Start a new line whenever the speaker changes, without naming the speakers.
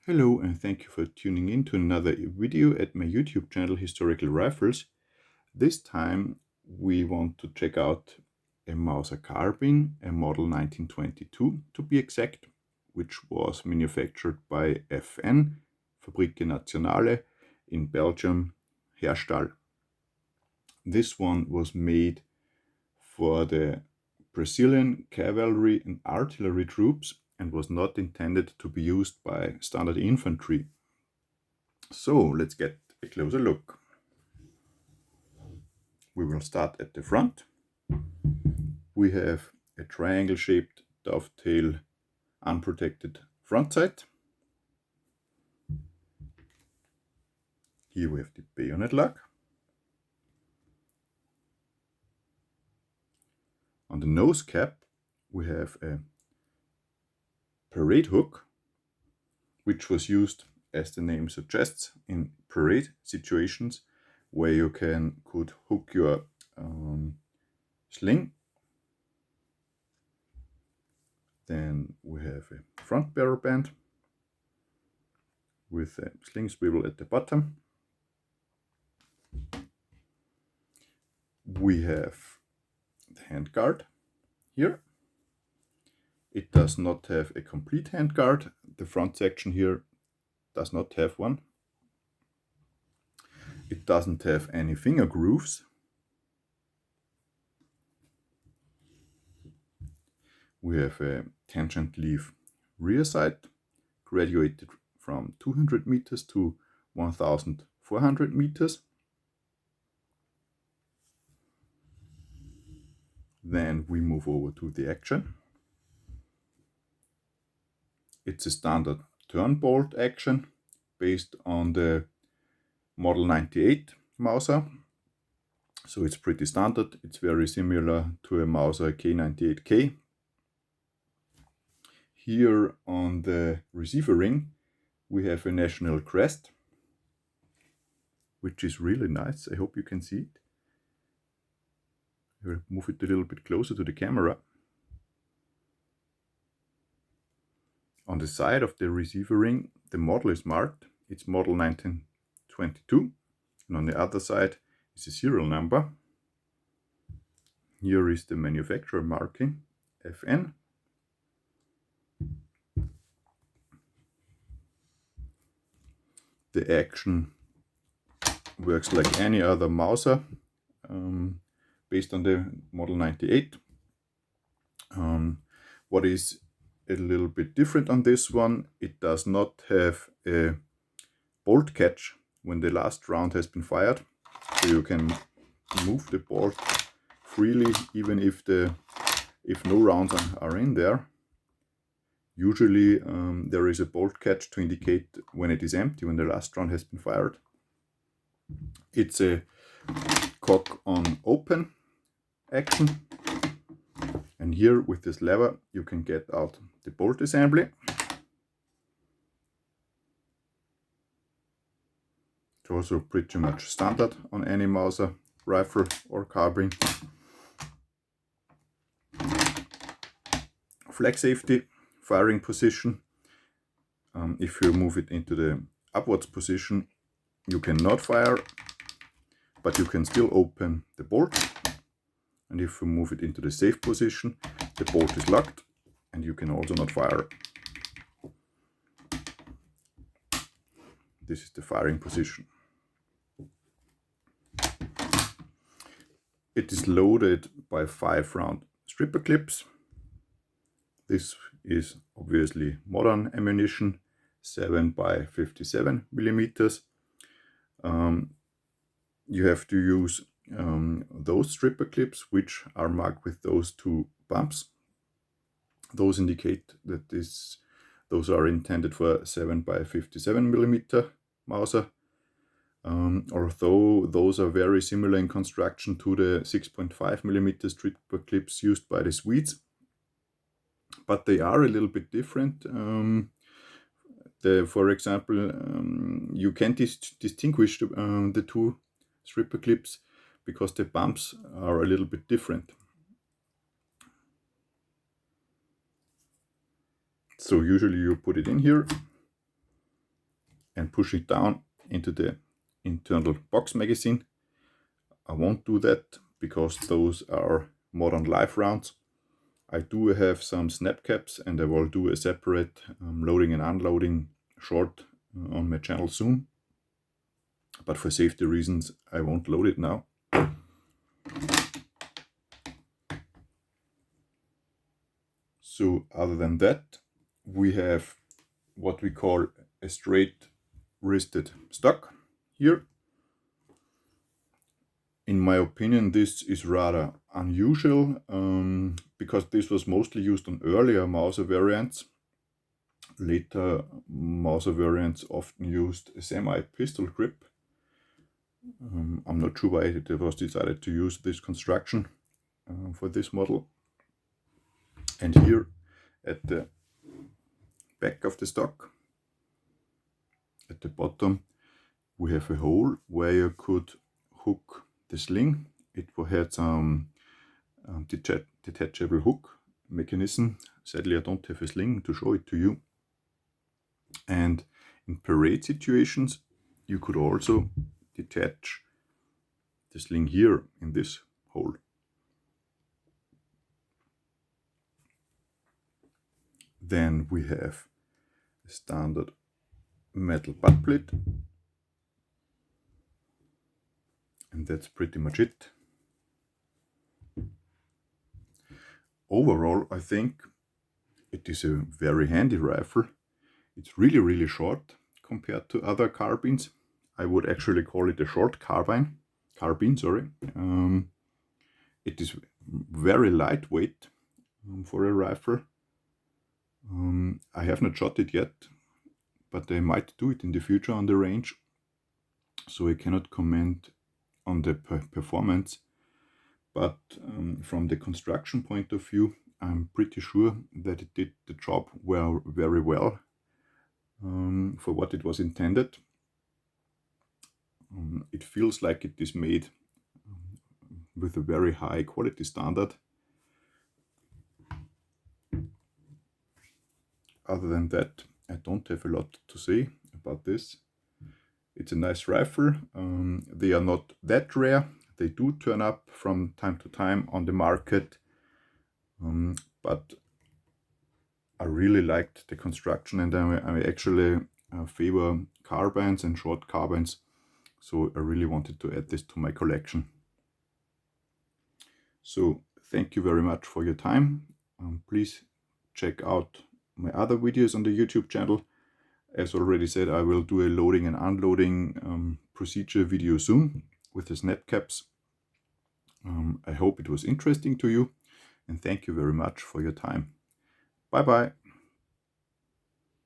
Hello and thank you for tuning in to another video at my YouTube channel Historical Rifles. This time we want to check out a Mauser Carbine, a model 1922 to be exact, which was manufactured by FN, Fabrique Nationale, in Belgium, Herstal. This one was made for the Brazilian Cavalry and Artillery troops and was not intended to be used by standard infantry. So let's get a closer look. We will start at the front. We have a triangle-shaped dovetail unprotected front sight. Here we have the bayonet lock. On the nose cap we have a parade hook, which was used, as the name suggests, in parade situations where you could hook your sling. Then we have a front barrel band with a sling swivel at the bottom. We have the handguard here. It does not have a complete handguard. The front section here does not have one. It doesn't have any finger grooves. We have a tangent leaf rear sight, graduated from 200 meters to 1400 meters. Then we move over to the action. It's a standard turn bolt action based on the Model 98 Mauser. So it's pretty standard. It's very similar to a Mauser K98K. Here on the receiver ring we have a national crest, which is really nice. I hope you can see it. I will move it a little bit closer to the camera. On the side of the receiver ring the model is marked. It's model 1922, and on the other side is a serial number. Here is the manufacturer marking, FN. The action works like any other Mauser based on the Model 98. What is a little bit different on this one, it does not have a bolt catch when the last round has been fired. So you can move the bolt freely even if no rounds are in there. Usually there is a bolt catch to indicate when it is empty, when the last round has been fired. It's a cock on open action, and here with this lever you can get out the bolt assembly. It's also pretty much standard on any Mauser rifle or carbine. Flag safety, firing position. If you move it into the upwards position you cannot fire, but you can still open the bolt. And if you move it into the safe position, the bolt is locked and you can also not fire. This is the firing position. It is loaded by 5-round stripper clips. This is obviously modern ammunition, 7 by 57 millimeters. You have to use those stripper clips which are marked with those two bumps. Those indicate that those are intended for 7 by 57 millimeter Mauser. Although those are very similar in construction to the 6.5 millimeter stripper clips used by the Swedes, but they are a little bit different. For example, you can distinguish the two stripper clips because the bumps are a little bit different. So usually you put it in here and push it down into the internal box magazine. I won't do that because those are modern live rounds. I do have some snap caps, and I will do a separate loading and unloading short on my channel soon. But for safety reasons, I won't load it now. So other than that, we have what we call a straight wristed stock here. In my opinion, this is rather unusual because this was mostly used on earlier Mauser variants. Later Mauser variants often used a semi-pistol grip. I'm not sure why it was decided to use this construction for this model. And here at the back of the stock, at the bottom, we have a hole where you could hook the sling. It had some detachable hook mechanism. Sadly, I don't have a sling to show it to you. And in parade situations, you could also detach the sling here in this hole. Then we have a standard metal butt plate, and that's pretty much it. Overall, I think it is a very handy rifle. It's really short compared to other carbines. I would actually call it a short carbine. It is very lightweight for a rifle. I have not shot it yet, but I might do it in the future on the range, so I cannot comment on the performance. But from the construction point of view, I'm pretty sure that it did the job very well for what it was intended. It feels like it is made with a very high quality standard. Other than that, I don't have a lot to say about this. It's a nice rifle. They are not that rare. They do turn up from time to time on the market, but I really liked the construction, and I actually favor carbines and short carbines, so I really wanted to add this to my collection. So thank you very much for your time. Please check out my other videos on the YouTube channel. As already said, I will do a loading and unloading procedure video soon with the snap caps. I hope it was interesting to you, and thank you very much for your time. Bye bye.